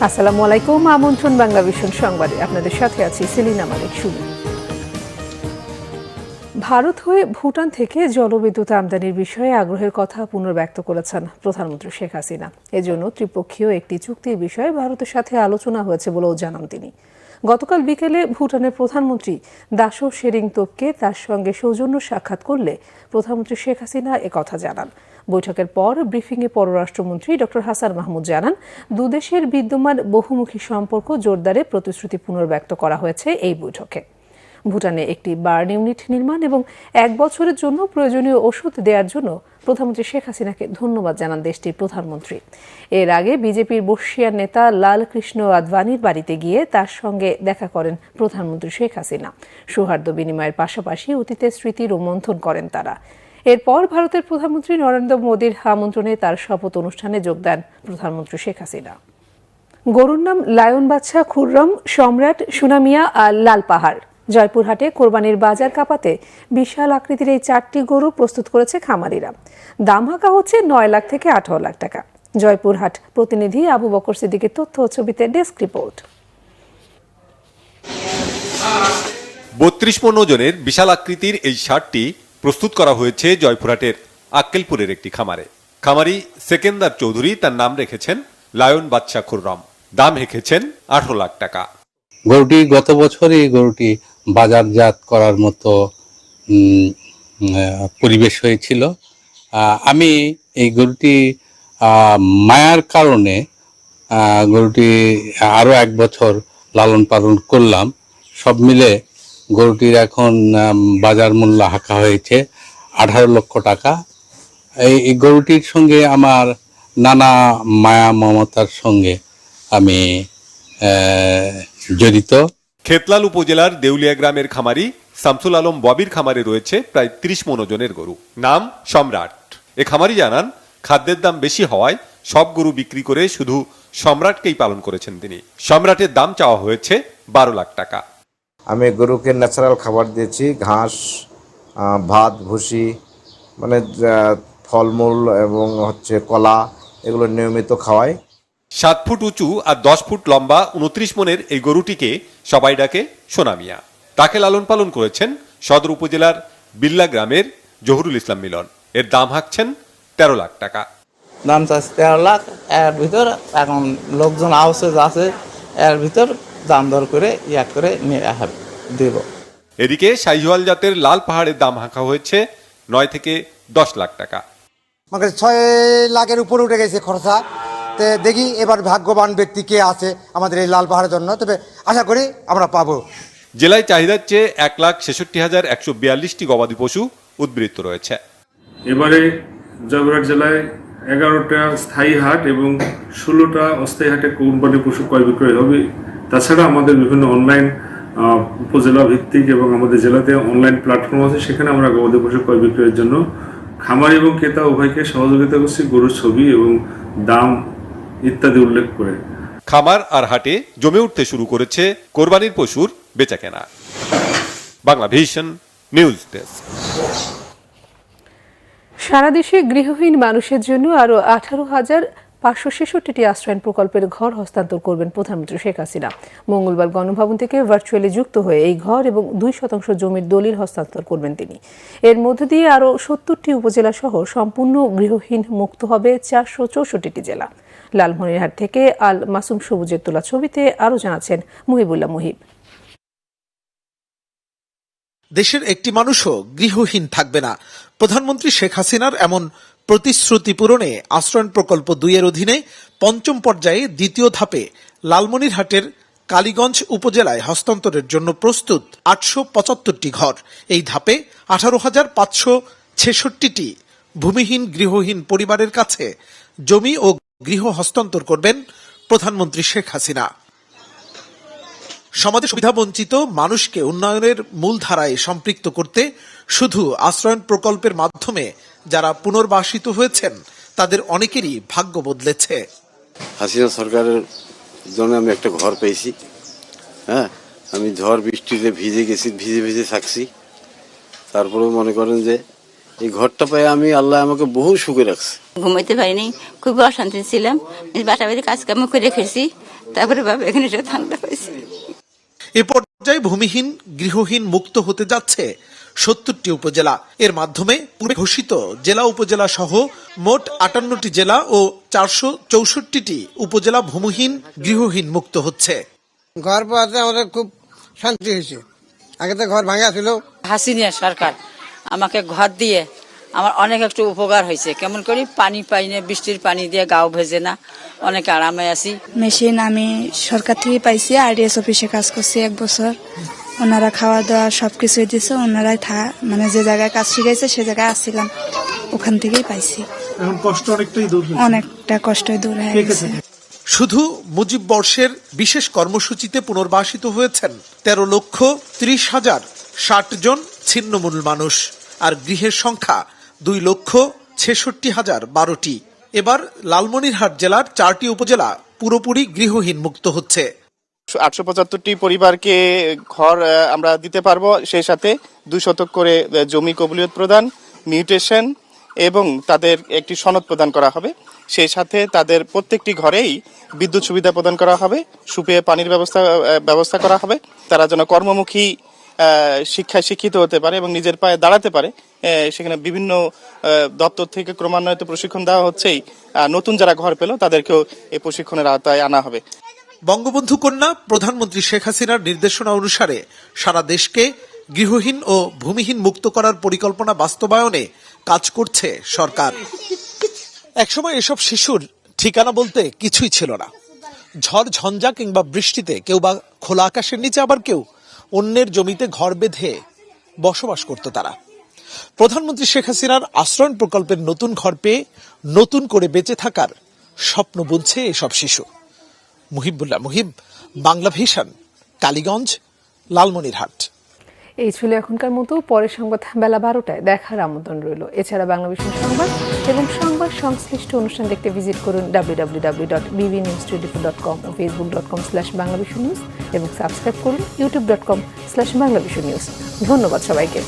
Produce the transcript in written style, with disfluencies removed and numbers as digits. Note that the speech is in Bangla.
আসসালামু আলাইকুম। আমন্ত্রণ বাংলা ভিশন সংবাদে আপনাদের সাথে আছি সেলিনা মালিক সুমি। ভারত হয়ে ভুটান থেকে জলবিদ্যুৎ আমদানির বিষয়ে আগ্রহের কথা পুনর্ব্যক্ত করেছেন প্রধানমন্ত্রী শেখ হাসিনা। এজন্য ত্রিপক্ষীয় একটি চুক্তির বিষয়ে ভারতের সাথে আলোচনা হয়েছে বলেও জানান তিনি। গতকাল বিকেলে ভুটানের প্রধানমন্ত্রী দাশো শেরিং তোপকে তার সঙ্গে সৌজন্য সাক্ষাৎ করলে প্রধানমন্ত্রী শেখ হাসিনা একথা জানান। বৈঠকের পর ব্রিফিংয়ে পররাষ্ট্রমন্ত্রী ডক্টর হাসান মাহমুদ জানান, দুদেশের বিদ্যমান বহুমুখী সম্পর্ক জোরদারে প্রতিশ্রুতি পুনর্ব্যক্ত করা হয়েছে এই বৈঠকে। ভুটানে একটি বার্ন ইউনিট নির্মাণ এবং 1 বছরের জন্য প্রয়োজনীয় ওষুধ দেওয়ার জন্য প্রধানমন্ত্রী শেখ হাসিনাকে ধন্যবাদ জানান দেশটির প্রধানমন্ত্রী। এর আগে বিজেপির বর্ষিয়ান নেতা লালকৃষ্ণ আদভানির বাড়িতে গিয়ে তার সঙ্গে দেখা করেন প্রধানমন্ত্রী শেখ হাসিনা। সৌহার্দ্য বিনিময়ের পাশাপাশি অতীতের স্মৃতি রোমন্থন করেন তারা। এরপর ভারতের প্রধানমন্ত্রী নরেন্দ্র মোদীর আমন্ত্রণে তার শপথ অনুষ্ঠানে যোগ দেন প্রধানমন্ত্রী শেখ হাসিনা। গরুর নাম লায়ন বাদশা, খুররম, সম্রাট, সুনামিয়া আর লাল পাহাড়। জয়পুরহাটে কোরবানির বাজার কাঁপাতে বিশাল আকৃতির এই 4টি গরু প্রস্তুত করেছে খামারিরা। দাম হাঁকা হচ্ছে 9 লাখ থেকে 18 লাখ টাকা। জয়পুরহাট প্রতিনিধি আবু বকর সিদ্দিকের তথ্য ও ছবিতে ডেস্ক রিপোর্ট। 32 ওজনের বিশাল আকৃতির এই ষাঁড়টি প্রস্তুত করা হয়েছে জয়পুরহাটের আক্কেলপুরের একটি খামারে। খামারি সেকেন্দার চৌধুরী তার নাম রেখেছেন লায়ন বাদশা খুররম। দাম হেঁকেছেন 18 লাখ টাকা। গরুটি গত বছরই গরুটি বাজারজাত করার মতো পরিবেশ হয়েছিল। আমি এই গরুটি মায়ার কারণে গরুটি আরো 1 বছর লালন পালন করলাম। সব মিলে গরুটির এখন বাজার মূল্য হাঁকা হয়েছে 18 লক্ষ টাকা। এই গরুটির সঙ্গে আমার নানা মায়া মমতার সঙ্গে আমি জড়িত। খেতলাল উপজেলার দেউলিয়া গ্রামের খামারি শামসুল আলম ববির খামারে রয়েছে প্রায় 30 মণ ওজনের গরু। নাম সম্রাট। এ খামারি জানান, খাদ্যের দাম বেশি হওয়ায় সব গরু বিক্রি করে শুধু সম্রাটকেই পালন করেছেন তিনি। সম্রাটের দাম চাওয়া হয়েছে 12 লাখ টাকা। আমি গরুকে ন্যাচারাল খাবার দিয়েছি, ঘাস, ভাত, ভুসি, মানে ফলমূল এবং কলা, এগুলো নিয়মিত খাওয়াই। 7 ফুট উঁচু আর 10 ফুট লম্বা 29 মণের এই গরুটিকে সবাই ডাকে সোনামিয়া। তাকে লালন পালন করেছেন সদর উপজেলার বিল্লা গ্রামের জহুরুল ইসলাম মিলন। এর দাম হাঁকছেন 13 লাখ টাকা। দাম চাচ্ছে 13 লাখ। এর ভিতর এখন লোকজন হাউসেজ আছে, এর ভিতর দাম দর করে করে নিয়ে দেব। এদিকে শাহিওয়াল জাতের লাল পাহাড়ের দাম হাঁকা হয়েছে 9 থেকে 10 লাখ টাকা। আমাকে 6 লাখের উপরে উঠে গেছে খরচা। তো দেখি এবার ভাগ্যবান ব্যক্তি কে আছে আমাদের এই লাল পাহাড়ের জন্য, তবে আশা করি আমরা পাবো। জেলায় চাহিদার চেয়ে 1,66,142টি গবাদি পশু উদ্বৃত্ত রয়েছে। এবারে জয়পুরহাট জেলায় 11টা স্থায়ী হাট এবং 16টা অস্থায়ী হাটে কোরবানি পশু ক্রয় বিক্রয় হবে। তাছাড়া আমাদের বিভিন্ন অনলাইন উপজেলা ভিত্তিক এবং আমাদের জেলাতে অনলাইন প্ল্যাটফর্ম আছে, সেখানে আমরা গবাদি পশু ক্রয় বিক্রয়ের জন্য খামারি এবং ক্রেতা উভয়কে সহযোগিতা করছি গরুর ছবি এবং দাম ইত্যাদি উল্লেখ করে। খামার আর হাটে জমে উঠতে শুরু করেছে কোরবানির পশুর বেচাকেনা। Bangla vision news desk. সারা দেশে গৃহহীন মানুষের জন্য আরো 18,566টি আশ্রয়ণ প্রকল্পের ঘর হস্তান্তর করবেন প্রধানমন্ত্রী শেখ হাসিনা। মঙ্গলবার গণভবন থেকে ভার্চুয়ালি যুক্ত হয়ে এই ঘর এবং 2% জমির দলিল হস্তান্তর করবেন তিনি। এর মধ্য দিয়ে আরো 70টি উপজেলা সহ সম্পূর্ণ গৃহহীন মুক্ত হবে 464টি জেলা। লালমনিরহাট থেকে আল মাসুম সবুজের তোলা ছবিতে আরো জানাচ্ছেন মুহিবুল্লাহ মুহিব। দেশের একটি মানুষও গৃহহীন থাকবে না। প্রধানমন্ত্রী শেখ হাসিনার এমন প্রতিশ্রুতি পূরণে আশ্রয়ণ প্রকল্প 2 অধীনে 5ম পর্যায়ে 2য় ধাপে লালমনিরহাটের কালীগঞ্জ উপজেলায় হস্তান্তরের জন্য প্রস্তুত 875টি ঘর। এই ধাপে 18,566টি ভূমিহীন গৃহহীন পরিবারের কাছে জমি ও গৃহ হস্তান্তর করবেন প্রধানমন্ত্রী শেখ হাসিনা। সমাজে সুবিধাবঞ্চিত মানুষকে উন্নয়নের মূলধারায় সম্পৃক্ত করতে শুধু আশ্রয়ণ প্রকল্পের মাধ্যমে যারা পুনর্বাসিত হয়েছেন তাদের অনেকেরই ভাগ্য বদলেছে। হাসিনা সরকারের জন্য আমি একটা ঘর পেয়েছি। আমি ঝড় বৃষ্টিতে ভিজে গেছি, ভিজে থাকছি। তারপরে মনে করেন যে এই ঘরটা পেয়ে আমি আল্লাহ আমাকে বহু সুখে রাখছে। ঘুমাইতে পারিনি, খুব অশান্তি ছিলাম। বাসা বাড়ি কাজকর্ম করে রেখেছি, তারপরে বাবা এখানে এসে ধানটা পাইছি। এ পর্যায়ে ভূমিহীন গৃহহীন মুক্ত হতে যাচ্ছে 70টি উপজেলা। এর মাধ্যমে পূর্বে ঘোষিত জেলা উপজেলা সহ মোট 58টি জেলা ও 464টি উপজেলা ভূমিহীন গৃহহীন মুক্ত হচ্ছে। ঘর পাওয়াতে আমাদের খুব শান্তি হয়েছে, আগে তো ঘর ভাঙা ছিল। হাসিনা সরকার আমাকে ঘর দিয়ে আমার অনেক একটু উপকার হয়েছে। কেমন করি পানি পাই না, বৃষ্টির পানি দিয়ে গাও ভেজে না, অনেক আরামে আছি। মেশিন আমি সরকার থেকে পাইছি, আরডিএস অফিসে কাজ করছি 1 বছর। ওনারা খাওয়া দাওয়া সবকিছুই দিচ্ছে, ওনারাই মানে যে জায়গায় কাজ শিখাইছে সে জায়গায় আসছিলাম, ওখান থেকেই পাইছি। এখন কষ্ট অনেকটাই দূর, অনেকটা কষ্টই দূর হয়ে গেছে। শুধু মুজিব বর্ষের বিশেষ কর্মসূচিতে পুনর্বাসিত হয়েছেন 13,30,60 জন ছিন্নমূল মানুষ, আর গৃহের সংখ্যা 2,66,012টি। এবার লালমনিরহাট জেলার 4টি উপজেলা পুরোপুরি গৃহহীন মুক্ত হচ্ছে। 875টি পরিবারকে ঘর আমরা দিতে পারবো, সেই সাথে 2 শতক করে জমি কবুলিয়ত প্রদান, মিউটেশন এবং তাদের একটি সনদ প্রদান করা হবে। সেই সাথে তাদের প্রত্যেকটি ঘরেই বিদ্যুৎ সুবিধা প্রদান করা হবে, সুপেয় পানির ব্যবস্থা করা হবে। তারা যেন কর্মমুখী শিক্ষায় শিক্ষিত হতে পারে এবং নিজের পায়ে দাঁড়াতে পারে, সেখানে বিভিন্ন দপ্তর থেকে ক্রমান্বয়ে প্রশিক্ষণ দেওয়া হচ্ছেই। নতুন যারা ঘর পেল তাদেরকেও এই প্রশিক্ষণের আওতায় আনা হবে। বঙ্গবন্ধু কন্যা প্রধানমন্ত্রী শেখ হাসিনার নির্দেশনা অনুসারে সারা দেশকে গৃহহীন ও ভূমিহীন মুক্ত করার পরিকল্পনা বাস্তবায়নে কাজ করছে সরকার। একসময় এসব শিশুর ঠিকানা বলতে কিছুই ছিল না। ঝড় ঝঞ্ঝা কিংবা বৃষ্টিতে কেউ বা খোলা আকাশের নিচে, আবার কেউ অন্যের জমিতে ঘর বেঁধে বসবাস করত তারা। প্রধানমন্ত্রী শেখ হাসিনার আশ্রয়ণ প্রকল্পের নতুন ঘর পেয়ে নতুন করে বেঁচে থাকার স্বপ্ন বুনছে এসব শিশু। মুহিবুল্লাহ মুহিব, বাংলা ভিশন, কালীগঞ্জ, লালমনিরহাট। এই ছিল এখনকার মতো। পরের সংবাদ বেলা 12টায় দেখার আমন্ত্রণ রইল। এছাড়া বাংলা ভিশন সংবাদ এবং সংবাদ সংশ্লিষ্ট অনুষ্ঠান দেখতে ভিজিট করুন www.bbnews24.com ও facebook.com/banglavisionnews এবং সাবস্ক্রাইব করুন youtube.com/banglavisionnews। ধন্যবাদ সবাইকে।